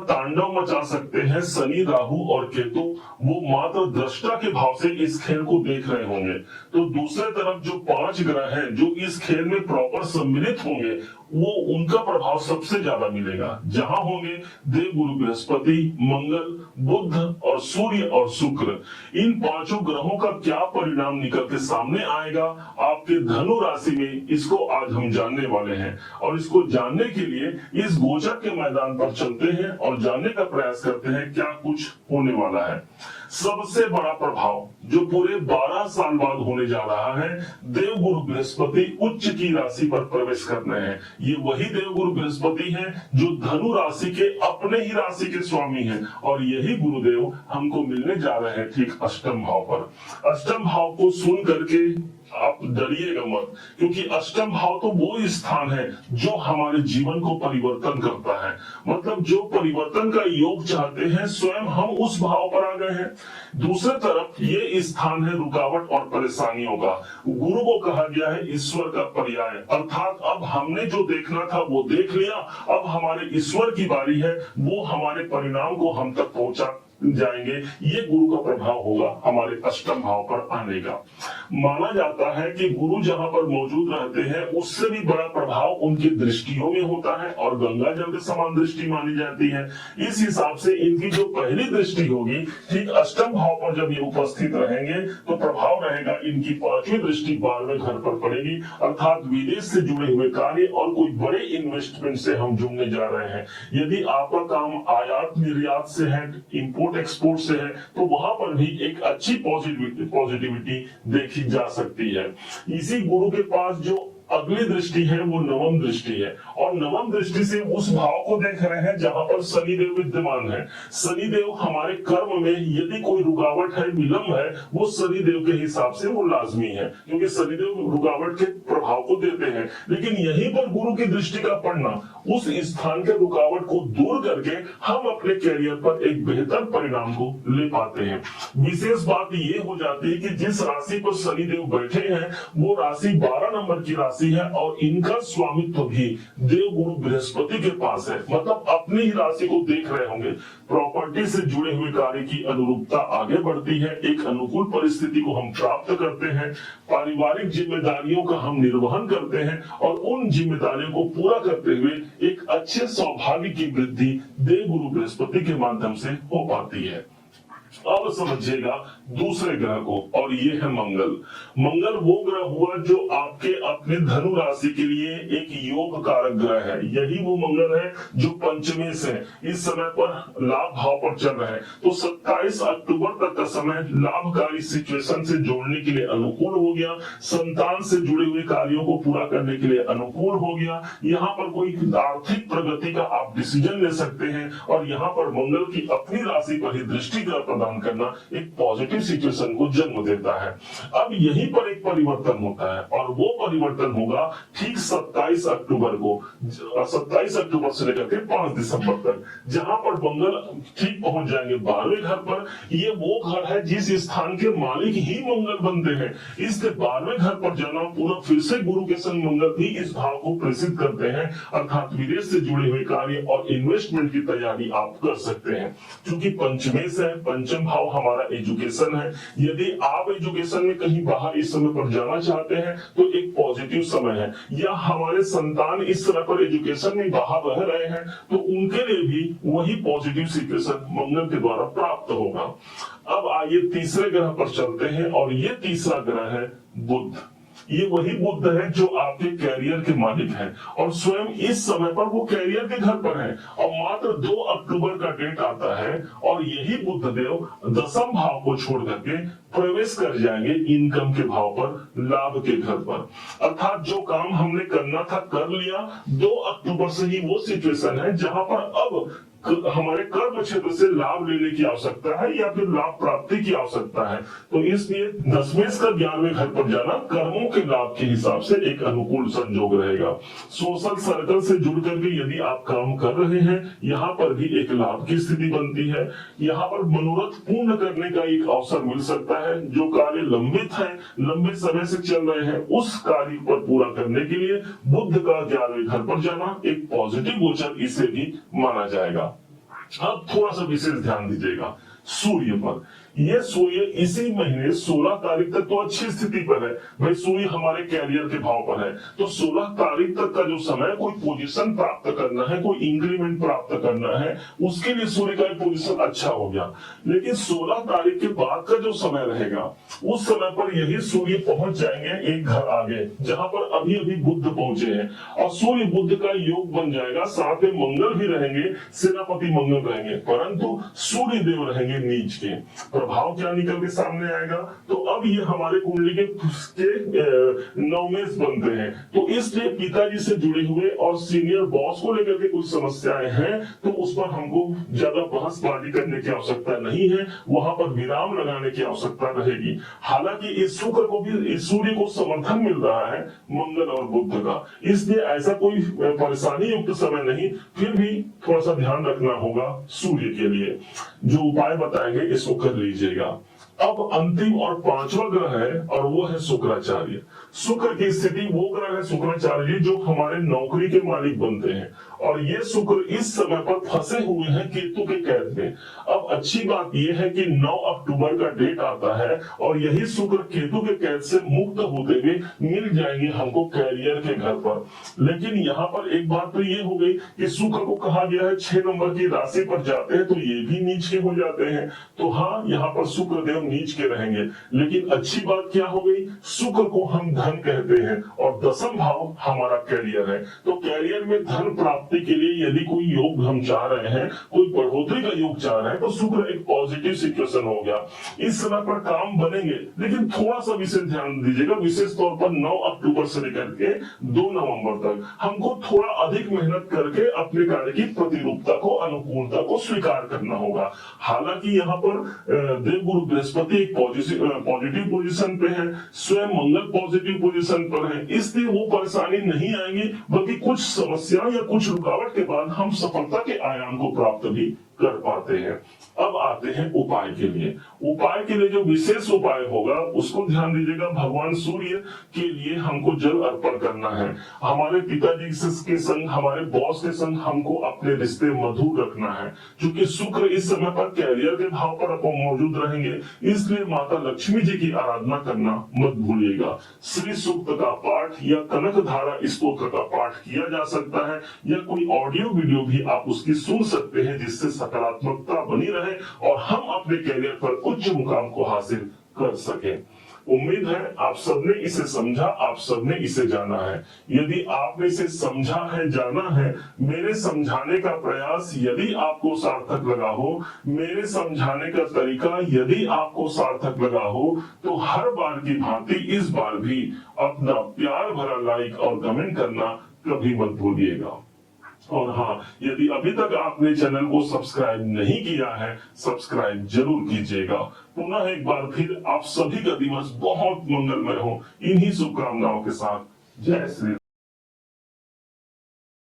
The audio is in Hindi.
तांडव मचा सकते हैं शनि, राहु और केतु। वो मात्र दृष्टा के भाव से इस खेल को देख रहे होंगे। तो दूसरे तरफ जो 5 ग्रह हैं जो इस खेल में प्रॉपर सम्मिलित होंगे, वो उनका प्रभाव सबसे ज्यादा मिलेगा। जहां होंगे देव गुरु बृहस्पति, मंगल, बुध और सूर्य और शुक्र। इन 5 ग्रहों का क्या परिणाम निकल के सामने आएगा आपके धनु राशि में, इसको आज हम जानने वाले हैं। और इसको जानने के लिए इस गोचर के मैदान पर चलते हैं और जानने का प्रयास करते हैं क्या कुछ होने वाला है। सबसे बड़ा प्रभाव जो पूरे 12 साल बाद होने जा रहा है, देव गुरु बृहस्पति उच्च की राशि पर प्रवेश करने हैं। ये वही देव गुरु बृहस्पति हैं जो धनु राशि के अपने ही राशि के स्वामी हैं, और यही गुरुदेव हमको मिलने जा रहे हैं ठीक अष्टम भाव पर। अष्टम भाव को सुन करके आप डरिएगा मत, क्योंकि अष्टम भाव तो वो स्थान है जो हमारे जीवन को परिवर्तन करता है। मतलब जो परिवर्तन का योग चाहते हैं, स्वयं हम उस भाव पर आ गए हैं। दूसरे तरफ ये स्थान है रुकावट और परेशानियों का। गुरु को कहा गया है ईश्वर का पर्याय, अर्थात अब हमने जो देखना था वो देख लिया, अब हमारे ईश्वर की बारी है, वो हमारे परिणाम को हम तक पहुंचा जाएंगे। ये गुरु का प्रभाव होगा हमारे अष्टम भाव पर आने का। माना जाता है कि गुरु जहां पर मौजूद रहते हैं उससे भी बड़ा प्रभाव उनकी दृष्टियों में होता है, और गंगा जल के समान दृष्टि मानी जाती है। इस हिसाब से इनकी जो पहली दृष्टि होगी ठीक अष्टम भाव पर जब ये उपस्थित रहेंगे तो प्रभाव रहेगा इनकी 5वीं दृष्टि 12वें घर पर पड़ेगी, अर्थात विदेश से जुड़े हुए कार्य और कोई बड़े इन्वेस्टमेंट से हम जुड़ने जा रहे हैं। यदि आपका काम आयात निर्यात से है, इंपोर्ट एक्सपोर्ट से है, तो वहां पर भी एक अच्छी पॉजिटिविटी देखी जा सकती है। इसी गुरु के पास जो अगली दृष्टि है वो नवम दृष्टि है, और नवम दृष्टि से उस भाव को देख रहे हैं जहां पर शनिदेव विद्यमान है। शनिदेव हमारे कर्म में यदि कोई रुकावट है, विलंब है, वो शनिदेव के हिसाब से वो लाजमी है, क्योंकि शनिदेव रुकावट के प्रभाव को देते हैं। लेकिन यहीं पर गुरु की दृष्टि का पड़ना उस स्थान के रुकावट को दूर करके हम अपने कैरियर पर एक बेहतर परिणाम को ले पाते हैं। विशेष बात ये हो जाती है कि जिस राशि पर शनिदेव बैठे हैं वो राशि 12 नंबर की राशि है, और इनका स्वामित्व भी देव गुरु बृहस्पति के पास है। मतलब अपनी ही राशि को देख रहे होंगे। प्रॉपर्टी से जुड़े हुए कार्य की अनुरूपता आगे बढ़ती है, एक अनुकूल परिस्थिति को हम प्राप्त करते हैं, पारिवारिक जिम्मेदारियों का हम निर्वहन करते हैं, और उन जिम्मेदारियों को पूरा करते हुए एक अच्छे सौभाग्य की वृद्धि देव गुरु बृहस्पति के माध्यम से हो पाती है। अब समझिएगा दूसरे ग्रह को, और ये है मंगल। मंगल वो ग्रह हुआ जो आपके अपने धनु राशि के लिए एक योग कारक ग्रह है। यही वो मंगल है जो पंचमे से इस समय पर लाभ भाव पर चल रहा है। तो 27 अक्टूबर तक का समय लाभकारी सिचुएशन से जोड़ने के लिए अनुकूल हो गया, संतान से जुड़े हुए कार्यों को पूरा करने के लिए अनुकूल हो गया। यहाँ पर कोई आर्थिक प्रगति का आप डिसीजन ले सकते हैं, और यहाँ पर मंगल की अपनी राशि पर ही दृष्टि प्रदान करना एक पॉजिटिव सिचुएशन को जन्म देता है। अब यहीं पर एक परिवर्तन होता है, और वो परिवर्तन होगा ठीक 27 अक्टूबर को, 27 अक्टूबर से लेकर के 5 दिसंबर तक, जहां पर मंगल ठीक पहुंच जाएंगे 12वें घर पर। ये वो घर है जिस स्थान के मालिक ही मंगल बनते हैं। इसके 12वें घर पर जाना पूरा फिर से गुरु के संग मंगल भी इस भाव को प्रेषित करते हैं, अर्थात विदेश से जुड़े हुए कार्य और इन्वेस्टमेंट की तैयारी आप कर सकते हैं। क्योंकि पंचमे से पंचम भाव हमारा एजुकेशन है। यदि आप एजुकेशन में कहीं बाहर इस समय पर जाना चाहते हैं तो एक पॉजिटिव समय है, या हमारे संतान इस समय पर एजुकेशन में बाहर रह रहे हैं तो उनके लिए भी वही पॉजिटिव सिचुएशन मंगल के द्वारा प्राप्त होगा। अब आइए तीसरे ग्रह पर चलते हैं, और ये तीसरा ग्रह है बुध। ये वही बुध है जो आपके कैरियर के मालिक हैं, और स्वयं इस समय पर वो कैरियर के घर पर है। और मात्र 2 अक्टूबर का डेट आता है, और यही बुध देव 10म भाव को छोड़ करके प्रवेश कर जाएंगे इनकम के भाव पर, लाभ के घर पर। अर्थात जो काम हमने करना था कर लिया। 2 अक्टूबर से ही वो सिचुएशन है जहां पर अब हमारे कर्म क्षेत्र से लाभ लेने की आवश्यकता है, या फिर लाभ प्राप्ति की आवश्यकता है। तो इसलिए 10वें का 11वें घर पर जाना कर्मों के लाभ के हिसाब से एक अनुकूल संजोग रहेगा। सोशल सर्कल से जुड़ करके यदि आप काम कर रहे हैं, यहाँ पर भी एक लाभ की स्थिति बनती है। यहाँ पर मनोरथ पूर्ण करने का एक अवसर मिल सकता है। जो कार्य लंबित है, लंबे समय से चल रहे हैं, उस कार्य पर पूरा करने के लिए बुध का 11वें घर पर जाना एक पॉजिटिव गोचर इसे भी माना जाएगा। अब थोड़ा सा विशेष ध्यान दीजिएगा सूर्य पर। ये सूर्य इसी महीने 16 तारीख तक तो अच्छी स्थिति पर है, भाई सूर्य हमारे कैरियर के भाव पर है, तो 16 तारीख तक का जो समय कोई पोजीशन प्राप्त करना है, कोई इंक्रीमेंट प्राप्त करना है, उसके लिए सूर्य का पोजीशन अच्छा हो गया। लेकिन 16 तारीख के बाद का जो समय रहेगा उस समय पर यही सूर्य पहुंच जाएंगे एक घर आगे जहां पर अभी अभी बुध पहुंचे हैं, और सूर्य बुध का योग बन जाएगा, साथ में मंगल भी रहेंगे, सेनापति मंगल रहेंगे, परंतु सूर्य देव रहेंगे नीच के। प्रभाव क्या निकल के सामने आएगा, तो अब ये हमारे कुंडली के नवमेश बनते हैं, तो इसलिए पिताजी से जुड़े हुए और सीनियर बॉस को लेकर के कुछ समस्याएं हैं, तो उस पर हमको ज्यादा बहसबाजी करने की आवश्यकता नहीं है, वहां पर विराम लगाने की आवश्यकता रहेगी। हालांकि इस शुक्र को भी, इस सूर्य को समर्थन मिल रहा है मंगल और बुध का, इसलिए ऐसा कोई परेशानी युक्त समय नहीं, फिर भी थोड़ा सा ध्यान रखना होगा सूर्य के लिए। जो उपाय बताएंगे इसको कर लीजिएगा। अब अंतिम और पांचवा ग्रह है और वो है शुक्राचार्य। शुक्र की स्थिति वो ग्रह है शुक्राचार्य जो हमारे नौकरी के मालिक बनते हैं, और ये शुक्र इस समय पर फंसे हुए हैं केतु के कैद में। अब अच्छी बात यह है कि 9 अक्टूबर का डेट आता है और यही शुक्र केतु के कैद से मुक्त होते हुए मिल जाएंगे हमको कैरियर के घर पर। लेकिन यहाँ पर एक बात तो ये हो गई कि शुक्र को कहा गया है 6 नंबर की राशि पर जाते हैं तो ये भी नीच के हो जाते हैं, तो हाँ यहाँ पर शुक्र देव नीच के रहेंगे। लेकिन अच्छी बात क्या हो गई, शुक्र को हम धन कहते हैं और 10वां भाव हमारा कैरियर है, तो कैरियर में धन प्राप्ति के लिए यदि कोई योग हम चाह रहे हैं, कोई बढ़ोतरी का योग चाह रहे हैं, तो शुक्र एक पॉजिटिव सिचुएशन हो गया। इस समय पर काम बनेंगे, लेकिन थोड़ा सा विशेष ध्यान दीजिएगा, विशेष तौर पर 9 अक्टूबर से लेकर के 2 नवंबर तक हमको थोड़ा अधिक मेहनत करके अपने कार्य की प्रतिरूपता को, अनुकूलता को स्वीकार करना होगा। हालांकि यहाँ पर देवगुरु बृहस्पति एक पॉजिटिव पोजीशन पे है, स्वयं मंगल पॉजिटिव पोजीशन पर है, इसलिए वो परेशानी नहीं आएंगी, बल्कि कुछ समस्या या कुछ रुकावट के बाद हम सफलता के आयाम को प्राप्त भी कर पाते हैं। अब आते हैं उपाय के लिए। उपाय के लिए जो विशेष उपाय होगा उसको ध्यान दीजिएगा। भगवान सूर्य के लिए हमको जल अर्पण करना है। हमारे पिताजी के संग, हमारे बॉस के संग हमको अपने रिश्ते मधुर रखना है। क्योंकि शुक्र इस समय पर कैरियर के भाव पर मौजूद रहेंगे, इसलिए माता लक्ष्मी जी की आराधना करना मत भूलिएगा। श्री सूक्त का पाठ या कनक धारा स्तोत्र का पाठ किया जा सकता है, या कोई ऑडियो वीडियो भी आप उसकी सुन सकते हैं, जिससे सकारात्मकता बनी रहे और हम अपने कैरियर पर उच्च मुकाम को हासिल कर सके। उम्मीद है आप सबने इसे समझा, आप सबने इसे जाना है। यदि आपने इसे समझा है, जाना है, मेरे समझाने का प्रयास यदि आपको सार्थक लगा हो, मेरे समझाने का तरीका यदि आपको सार्थक लगा हो, तो हर बार की भांति इस बार भी अपना प्यार भरा लाइक और कमेंट करना कभी मत भूलिएगा। और हाँ, यदि अभी तक आपने चैनल को सब्सक्राइब नहीं किया है, सब्सक्राइब जरूर कीजिएगा। पुनः एक बार फिर आप सभी का दिवस बहुत मंगलमय हो, इन्हीं शुभकामनाओं के साथ। जय श्री